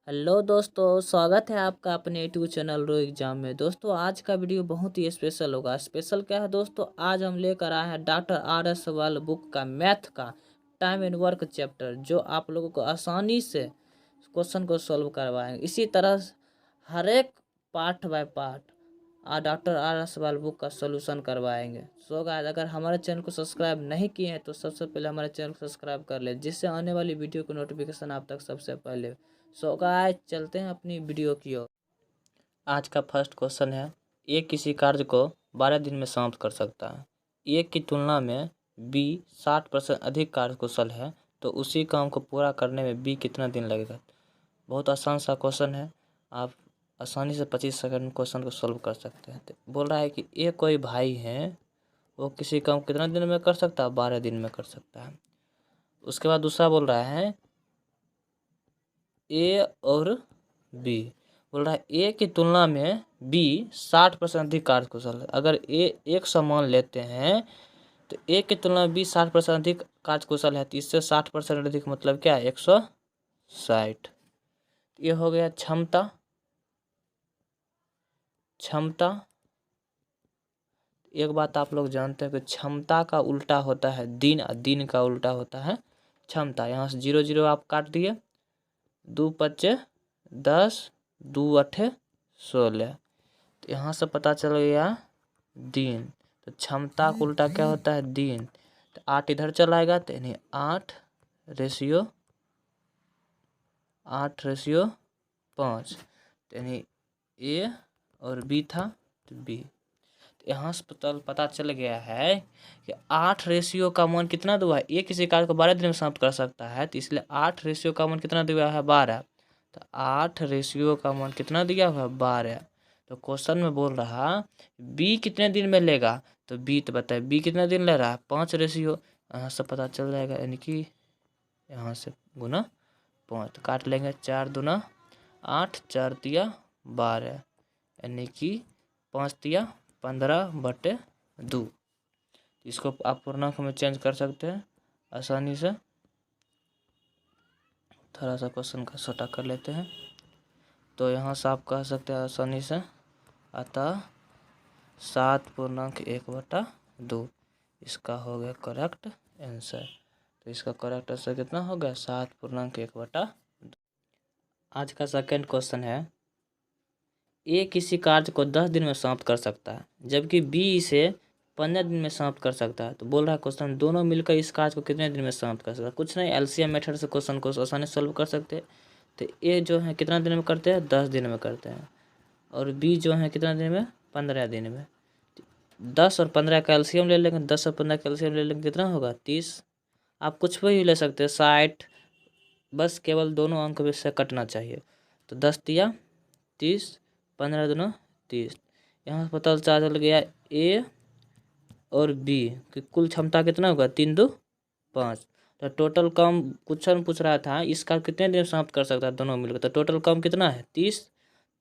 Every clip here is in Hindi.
हेलो दोस्तों, स्वागत है आपका अपने यूट्यूब चैनल रो एग्जाम में। दोस्तों आज का वीडियो बहुत ही स्पेशल होगा। स्पेशल क्या है दोस्तों, आज हम लेकर आए हैं डॉक्टर आर एस वाल बुक का मैथ का टाइम एंड वर्क चैप्टर, जो आप लोगों को आसानी से क्वेश्चन को सॉल्व करवाएंगे। इसी तरह हर एक part by part doctor R S वाल बुक का सोल्यूशन करवाएंगे। सो गाइस, अगर हमारे चैनल को सब्सक्राइब नहीं किए हैं तो सबसे पहले हमारे चैनल को सब्सक्राइब कर ले, जिससे आने वाली वीडियो की नोटिफिकेशन आप तक सबसे पहले। सो गाइस, चलते हैं अपनी वीडियो की ओर। आज का फर्स्ट क्वेश्चन है, ए किसी कार्य को 12 दिन में समाप्त कर सकता है। ए की तुलना में बी 60% अधिक कार्यकुशल है, तो उसी काम को पूरा करने में बी कितना दिन लगेगा। बहुत आसान सा क्वेश्चन है, आप आसानी से 25 सेकंड में क्वेश्चन को सॉल्व कर सकते हैं। तो बोल रहा है कि ए कोई भाई है, वो किसी काम कितना दिन में कर सकता है, 12 दिन में कर सकता है। उसके बाद दूसरा बोल रहा है ए और बी, बोल रहा है ए की तुलना में बी 60% अधिक कार्यकुशल है। अगर ए 100 मान लेते हैं तो ए की तुलना में बी 60% अधिक कार्यकुशल है, तो इससे 60% अधिक मतलब क्या है, 160। ये हो गया क्षमता। क्षमता, एक बात आप लोग जानते हैं कि क्षमता का उल्टा होता है दिन, और दिन का उल्टा होता है क्षमता। यहाँ से 0 0 आप काट दिए, 2 5 10, 2 8 16। तो यहाँ से पता चल गया दिन। तो क्षमता का उल्टा क्या होता है, दिन। तो 8 इधर चला आएगा, तो यानी 8:5। तो यानी ए और बी था, तो बी। तो यहाँ से पता चल गया है कि 8 का मान कितना दिया है। ए किसी कार्य को 12 दिन में समाप्त कर सकता है, तो इसलिए 8 का मान कितना दिया है, 12। तो 8 का मान कितना दिया हुआ है, 12। तो क्वेश्चन में बोल रहा बी कितने दिन में लेगा, तो बी तो बताए बी कितना दिन ले रहा है, 5। यहाँ से पता चल जाएगा, यानी कि यहाँ से गुना 5, तो काट लेंगे, 4 दूना 8, 4 तिया 12, यानी कि 5 तिया 15/2। इसको आप पूर्णांक में चेंज कर सकते हैं आसानी से। थोड़ा सा क्वेश्चन का छोटा कर लेते हैं, तो यहाँ से आप कह सकते हैं आसानी से, अतः 7.1/2 इसका हो गया करेक्ट आंसर। तो इसका करेक्ट आंसर कितना हो गया, 7.1/2। आज का सेकंड क्वेश्चन है, ए किसी कार्य को 10 दिन में समाप्त कर सकता है, जबकि बी इसे 15 दिन में समाप्त कर सकता है। तो बोल रहा है क्वेश्चन दोनों मिलकर इस कार्य को कितने दिन में समाप्त कर सकता है। कुछ नहीं, एलसीएम मेथड से क्वेश्चन को आसानी से सॉल्व कर सकते हैं। तो ए जो है कितना दिन में करते हैं, 10 दिन में करते हैं, और बी जो है कितना दिन में, 15 दिन में। 10 और 15 का एलसीएम ले लेंगे, 10 और 15 का एलसीएम ले लेंगे, कितना होगा, 30। आप कुछ भी ले सकते हैं, 60, बस केवल दोनों अंक में से कटना चाहिए। तो 10 तिया 30, 15 दूना 30। यहाँ पता चल गया ए और बी की कुल क्षमता कितना होगा, 3 2 5। तो टोटल काम क्वेश्चन पूछ रहा था, इसका कितने दिन समाप्त कर सकता है दोनों मिलकर। तो टोटल काम कितना है, 30।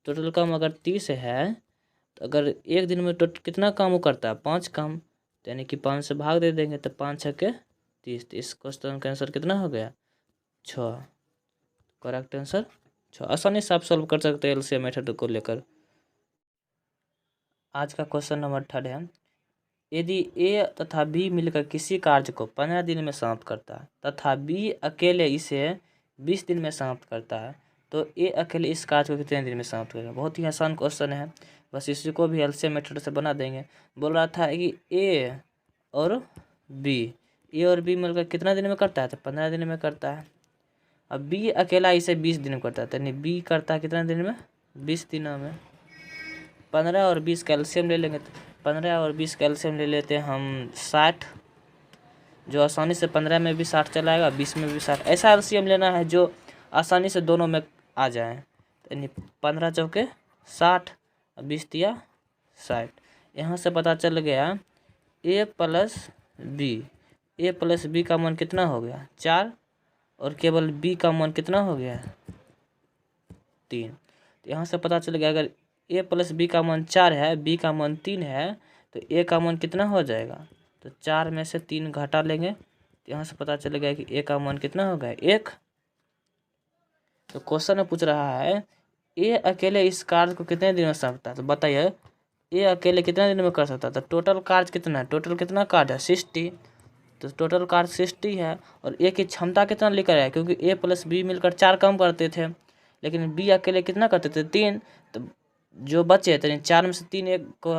टोटल काम अगर 30 है, तो अगर एक दिन में कितना काम वो करता है, 5 काम। तो यानी कि 5 से भाग दे देंगे, तो 5 6 के 30। तो इस क्वेश्चन का आंसर कितना हो गया, 6। Correct answer 6। आसानी से आप सॉल्व कर सकते हैं एलसीएम मेथड को लेकर। आज का क्वेश्चन नंबर 3 है, यदि ए तथा बी मिलकर किसी कार्य को 15 दिन में समाप्त करता है तथा बी अकेले इसे 20 दिन में समाप्त करता है, तो ए अकेले इस कार्य को कितने दिन में समाप्त करेगा। बहुत ही आसान क्वेश्चन है, बस इसी को भी एलसीएम मेथड से बना देंगे। बोल रहा था कि ए और बी मिलकर कितना दिन में करता है, तो 15 दिन में करता है। अब बी अकेला इसे 20 दिन में करता है, यानी बी करता है कितना दिन में, 20 दिनों में। 15 और 20 कैल्शियम ले लेंगे, तो 15 और 20 कैल्शियम ले लेते हैं हम 60, जो आसानी से 15 में भी 60 चला आएगा, 20 में भी 60। ऐसा एलसीएम लेना है जो आसानी से दोनों में आ जाए। यानी 15 चौके 60, 20 तिया 60। यहाँ से पता चल गया ए प्लस बी का मान कितना हो गया, 4, और केवल बी का मान कितना हो गया, 3। तो यहाँ से पता चल गया अगर ए प्लस बी का मान 4 है, बी का मान 3 है, तो ए का मान कितना हो जाएगा, तो 4 में से 3 घटा लेंगे। तो यहाँ से पता चल गया कि ए का मान कितना हो गया, 1। तो क्वेश्चन में पूछ रहा है ए अकेले इस कार्य को कितने दिन में सकता है। तो बताइए ए अकेले कितने दिन में कर सकता है। तो टोटल कार्य कितना है, टोटल कितना कार्य है 60। तो टोटल कार्य 60 है। और ए की क्षमता कितना लेकर आया, क्योंकि ए प्लस बी मिलकर 4 काम करते थे, लेकिन बी अकेले कितना करते थे 3। तो जो बचे तो 4 में से 3 एक को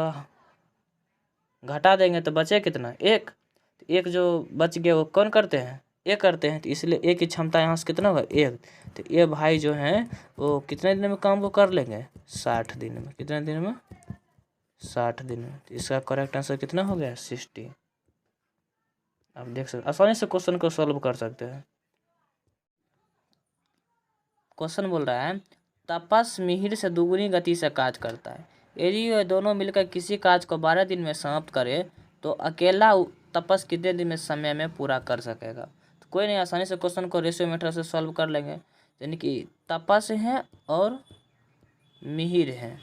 घटा देंगे तो बचे कितना 1। तो 1 जो बच गया वो कौन करते हैं, ए करते हैं। तो इसलिए ए की क्षमता यहाँ से कितना होगा 1। तो ये भाई जो हैं वो कितने दिन में काम को कर लेंगे 60 दिन में। कितने दिन में 60 दिन में। तो इसका करेक्ट आंसर कितना हो गया 60। आप देख सकते आसानी से क्वेश्चन को सॉल्व कर सकते हैं। क्वेश्चन बोल रहा है तपस मिहिर से दुगुनी गति से कार्य करता है। यदि ये दोनों मिलकर किसी कार्य को 12 दिन में समाप्त करे तो अकेला तपस कितने दिन में समय में पूरा कर सकेगा। तो कोई नहीं, आसानी से क्वेश्चन को रेशियो मेथड से सॉल्व कर लेंगे। यानी कि तपस है और मिहिर है।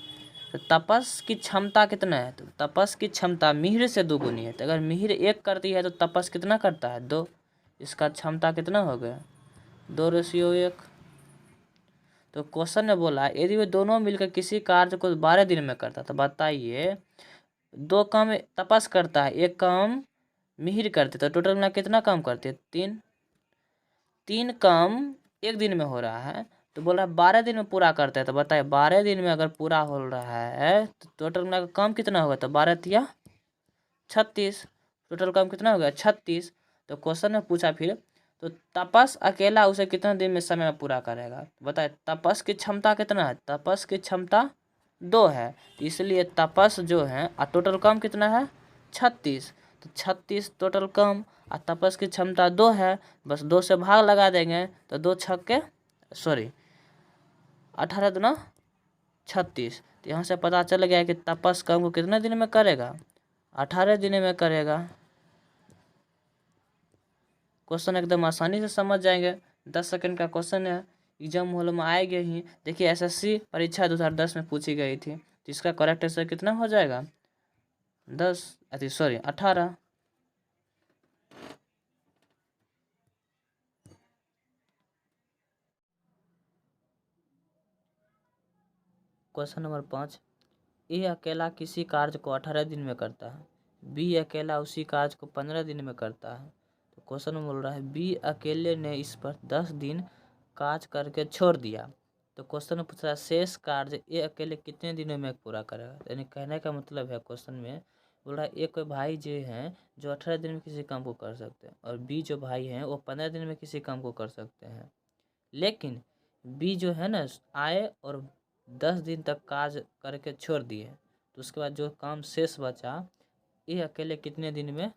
तो तपस की क्षमता कितना है, तो तपस की क्षमता मिहिर से दुगुनी है। तो अगर मिहिर 1 करती है तो तपस कितना करता है 2। इसका क्षमता कितना हो गया 2:1। तो क्वेश्चन में बोला यदि वे दोनों मिलकर किसी कार्य को 12 दिन में करता, तो बताइए 2 काम तपस करता है 1 काम मिहिर करते, तो टोटल में कितना काम करते 3। 3 काम 1 दिन में हो रहा है, तो बोल रहा है 12 दिन में पूरा करते हैं। तो बताइए 12 दिन में अगर पूरा हो रहा है तो टोटल में काम कितना होगा, तो 12 तिया 36। टोटल काम कितना हो गया 36। तो क्वेश्चन में पूछा फिर तो तपस अकेला उसे कितने दिन में समय में पूरा करेगा। बताए तपस की क्षमता कितना है, तपस की क्षमता 2 है, इसलिए तपस जो है टोटल काम कितना है 36। तो 36 टोटल काम और तपस की क्षमता 2 है, बस 2 से भाग लगा देंगे तो 2 छक्के 18 दूना 36। तो यहाँ से पता चल गया कि तपस काम को कितने दिन में करेगा 18 दिन में करेगा। क्वेश्चन एकदम आसानी से समझ जाएंगे। 10 सेकंड का क्वेश्चन है, एग्जाम हॉल में आएंगे ही। देखिए एसएससी परीक्षा 2010 में पूछी गई थी, तो इसका करेक्ट आंसर कितना हो जाएगा 18। क्वेश्चन नंबर 5, ए अकेला किसी कार्य को 18 दिन में करता है, बी अकेला उसी कार्य को 15 दिन में करता है। तो क्वेश्चन में बोल रहा है बी अकेले ने इस पर 10 दिन कार्य करके छोड़ दिया। तो क्वेश्चन में पूछ रहा है शेष कार्य ए अकेले कितने दिनों में पूरा करेगा। यानी कहने का मतलब है क्वेश्चन में बोल रहा है एक भाई जो हैं जो 18 दिन में किसी काम को कर सकते हैं, और बी जो भाई हैं वो 15 दिन में किसी काम को कर सकते हैं। लेकिन बी जो है ना आए और 10 दिन तक कार्य करके छोड़ दिए, तो उसके बाद जो काम शेष बचा ये अकेले कितने दिन में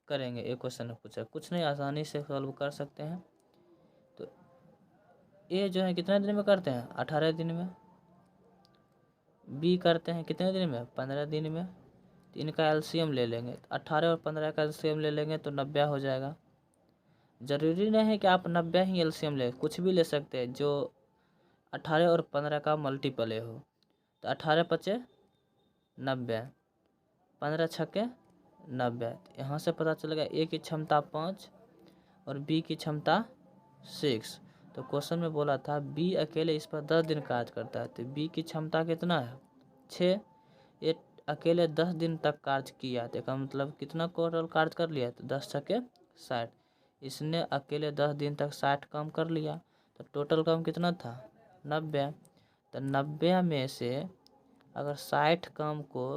करेंगे। एक क्वेश्चन में पूछा, कुछ नहीं आसानी से सॉल्व कर सकते हैं। तो ये जो है कितने दिन में करते हैं 18 दिन में, बी करते हैं कितने दिन में 15 दिन में। तो इनका एलसीएम ले लेंगे, 18 और 15 का एलसीएम ले लेंगे तो 90 हो जाएगा। ज़रूरी नहीं है कि आप 90 ही एलसीएम ले, कुछ भी ले सकते हैं जो 18 और 15 का मल्टीपल हो। तो 18 पचे 90, 15 छक्के 90। यहाँ से पता चलेगा ए की क्षमता 5 और बी की क्षमता 6। तो क्वेश्चन में बोला था बी अकेले इस पर 10 दिन कार्य करता है, तो बी की क्षमता कितना है 6। ये अकेले 10 दिन तक कार्य किया, तो इसका मतलब कितना टोटल कार्य कर लिया, तो 10 छक्के 60। इसने अकेले 10 दिन तक 60 काम कर लिया, तो टोटल काम कितना था 90। तो 90 में से अगर 60 काम को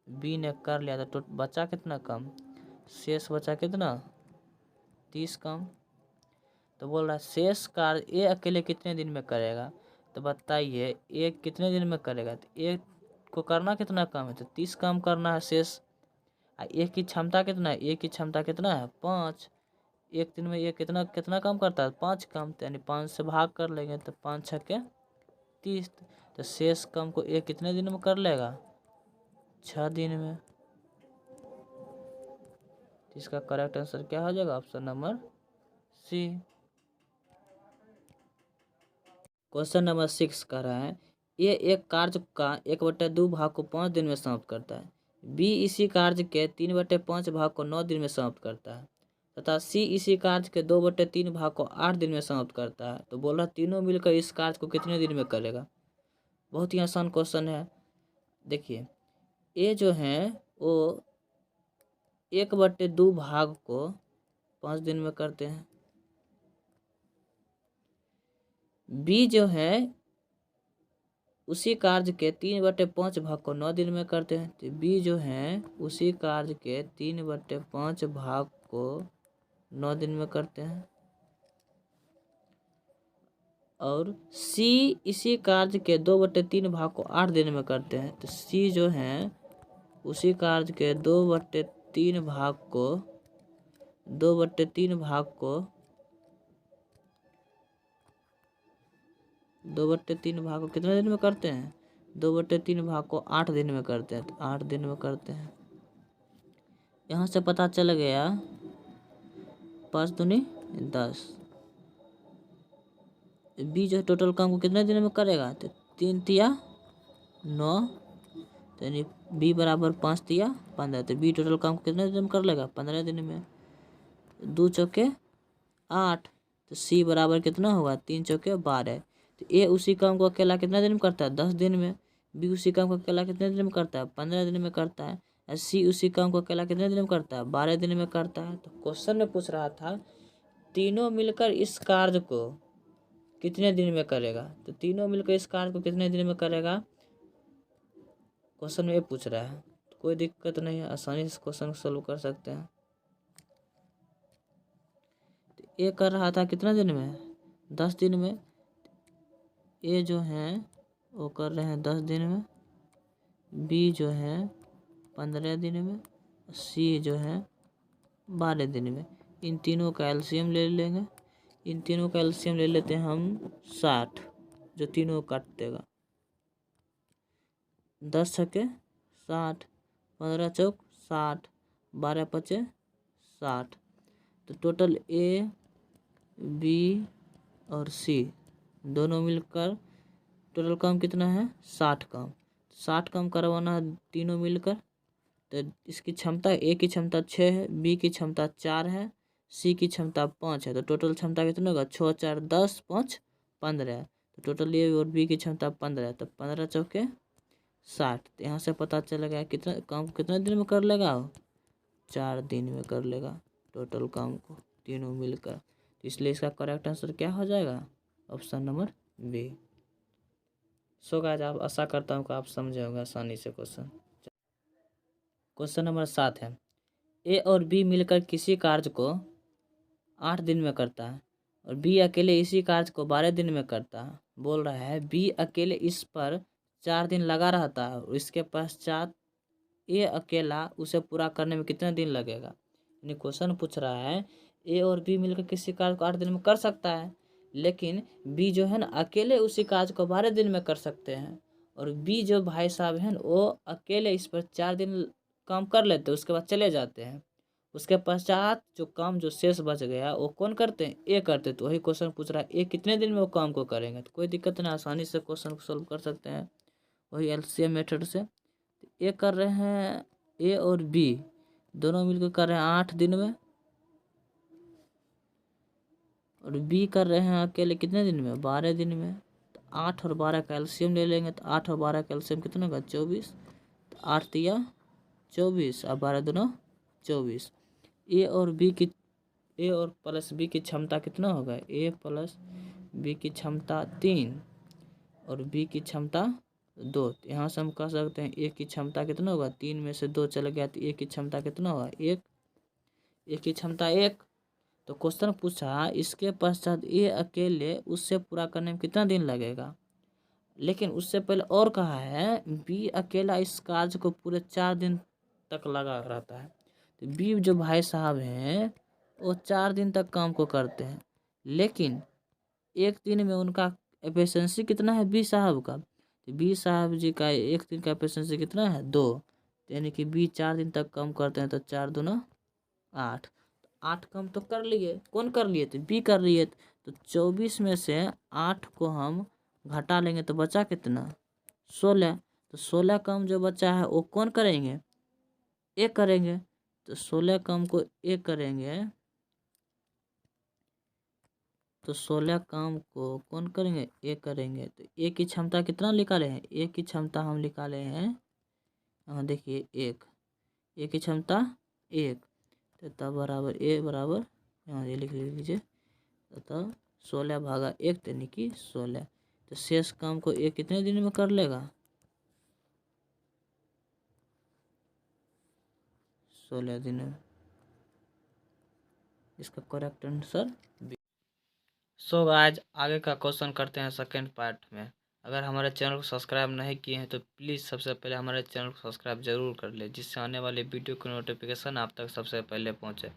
बी ने कर लिया तो बचा कितना काम, शेष बचा कितना 30 काम। तो बोल रहा है शेष कार्य ए अकेले कितने दिन में करेगा। तो बताइए ए कितने दिन में करेगा, तो ए को करना कितना काम है, तो 30 काम करना है शेष। ए की क्षमता कितना है, ए की क्षमता कितना है 5। एक दिन में ये कितना कितना काम करता है 5 काम, तो यानी 5 से भाग कर लेंगे तो 5 छक्के 30। तो शेष काम को ए कितने दिन में कर लेगा 6 दिन में। तो इसका करेक्ट आंसर क्या हो जाएगा option number C. Question number 6 कह रहा है ये एक कार्य का 1/2 भाग को 5 दिन में समाप्त करता है, बी इसी कार्य के 3/5 भाग को 9 दिन में समाप्त करता है तथा सी इसी कार्य के 2/3 भाग को 8 दिन में समाप्त करता है। तो बोल रहा तीनों मिलकर इस कार्य को कितने दिन में करेगा। बहुत ही आसान क्वेश्चन है। देखिए ए जो है वो 1/2 भाग को 5 दिन में करते हैं। बी जो है उसी कार्य के 3/5 भाग को 9 दिन में करते हैं। तो बी जो है उसी कार्य के 3/5 भाग को 9 दिन में करते हैं। और सी इसी कार्य के 2/3 भाग को 8 दिन में करते हैं। तो सी जो है उसी कार्य के 2/3 भाग को 2/3 भाग को 2/3 भाग को कितने दिन में करते हैं। 2/3 भाग को 8 दिन में करते हैं। तो 8 दिन में करते हैं। यहाँ से पता चल गया 5 दूनी 10। बी जो है टोटल काम को कितने दिन में करेगा। तो 3 तिया 9, तो यानी बी बराबर 5 तिया 15। तो बी टोटल काम को कितने दिन में कर लेगा 15 दिन में। 2 चौके 8, तो सी बराबर कितना होगा 3 चौके 12। तो ए उसी काम को अकेला कितने दिन में करता है 10 दिन में। बी उसी काम को अकेला कितने दिन में करता है 15 दिन में करता है। और सी उसी काम को अकेला कितने दिन में करता है 12 दिन में करता है। तो क्वेश्चन में पूछ रहा था तीनों मिलकर इस कार्य को कितने दिन में करेगा। तो तीनों मिलकर इस कार्य को कितने दिन में करेगा क्वेश्चन में ये पूछ रहा है। तो कोई दिक्कत नहीं है, आसानी से क्वेश्चन सोल्व कर सकते हैं। तो ये कर रहा था कितना दिन में 10 दिन में। ए जो है वो कर रहे हैं 10 दिन में। बी जो है 15 दिन में। सी जो है 12 दिन में। इन तीनों का एलसीएम ले लेंगे। इन तीनों का एलसीएम ले लेते हैं हम 60, जो तीनों काट देगा। 10 छक्के 60, 15 चौक 60, 12 पचे 60। तो टोटल ए बी और सी दोनों मिलकर टोटल काम कितना है 60 काम। 60 काम करवाना है तीनों मिलकर। तो इसकी क्षमता ए की क्षमता 6 है, बी की क्षमता 4 है, सी की क्षमता 5 है। तो टोटल क्षमता कितना होगा 6 4 10 5 15। तो टोटल ए और बी की क्षमता 15 है। तो 15 चौके 60। तो यहाँ से पता चलेगा कितना काम कितने दिन में कर लेगा 4 दिन में कर लेगा टोटल काम को तीनों मिलकर। तो इसलिए इसका करेक्ट आंसर क्या हो जाएगा option number B. So guys आप आशा करता हूँ कि आप समझे होंगे आसानी से क्वेश्चन। क्वेश्चन नंबर 7 है ए और बी मिलकर किसी कार्य को 8 दिन में करता है और बी अकेले इसी कार्य को 12 दिन में करता है। बोल रहा है बी अकेले इस पर 4 दिन लगा रहता है और इसके पश्चात ए अकेला उसे पूरा करने में कितने दिन लगेगा। यानी क्वेश्चन पूछ रहा है ए और बी मिलकर किसी कार्य को 8 दिन में कर सकता है, लेकिन बी जो है ना अकेले उसी कार्य को 12 दिन में कर सकते हैं। और बी जो भाई साहब हैं वो अकेले इस पर 4 दिन काम कर लेते हैं, उसके बाद चले जाते हैं। उसके पश्चात जो काम जो शेष बच गया वो कौन करते हैं ए करते। तो वही क्वेश्चन पूछ रहा है ए कितने दिन में वो काम को करेंगे। तो कोई दिक्कत नहीं, आसानी से क्वेश्चन को सोल्व कर सकते हैं वही एलसीएम मेथड से। ए कर रहे हैं ए और बी दोनों मिलकर कर रहे हैं 8 दिन में और बी कर रहे हैं अकेले कितने दिन में 12 दिन में। तो 8 और 12 का एलसीएम ले लेंगे। तो 8 और 12 का एलसीएम कितना होगा 24। तो 8 तिया 24 और 12 दोनों 24। ए और बी की ए और प्लस बी की क्षमता कितना होगा ए प्लस बी की क्षमता 3 और बी की क्षमता 2। तो यहाँ से हम कह सकते हैं ए की क्षमता कितना होगा 3 में से 2 चला गया तो ए की क्षमता कितना होगा 1। ए की क्षमता 1। तो क्वेश्चन पूछा इसके पश्चात ए अकेले उससे पूरा करने में कितना दिन लगेगा, लेकिन उससे पहले और कहा है बी अकेला इस कार्य को पूरे 4 दिन तक लगा रहता है। तो बी जो भाई साहब हैं वो 4 दिन तक काम को करते हैं, लेकिन एक दिन में उनका एफिशिएंसी कितना है बी साहब का। तो बी साहब जी का एक दिन का एफिशिएंसी कितना है 2। यानी कि बी 4 दिन तक काम करते हैं। तो 4 दूना 8। 8 काम तो कर लिए, कौन कर लिए थे बी कर लिए। तो 24 में से 8 को हम घटा लेंगे तो बचा कितना 16। तो 16 काम जो बचा है वो कौन करेंगे ए करेंगे। तो 16 काम को ए करेंगे तो 16 काम को कौन करेंगे, ए करेंगे। तो ए की क्षमता कितना निकाले हैं, ए की क्षमता हम निकाले हैं, यहाँ देखिए एक, ए की क्षमता 1, तो तब बराबर ए बराबर यहाँ ये लिख लीजिए, तब 16 भागा 1 यानी कि 16। तो शेष काम को ए कितने दिन में कर लेगा, 16 दिन में। इसका correct answer B. So guys आगे का क्वेश्चन करते हैं सेकेंड पार्ट में। अगर हमारे चैनल को सब्सक्राइब नहीं किए हैं तो प्लीज़ सबसे पहले हमारे चैनल को सब्सक्राइब जरूर कर ले, जिससे आने वाले वीडियो की नोटिफिकेशन आप तक सबसे पहले पहुंचे।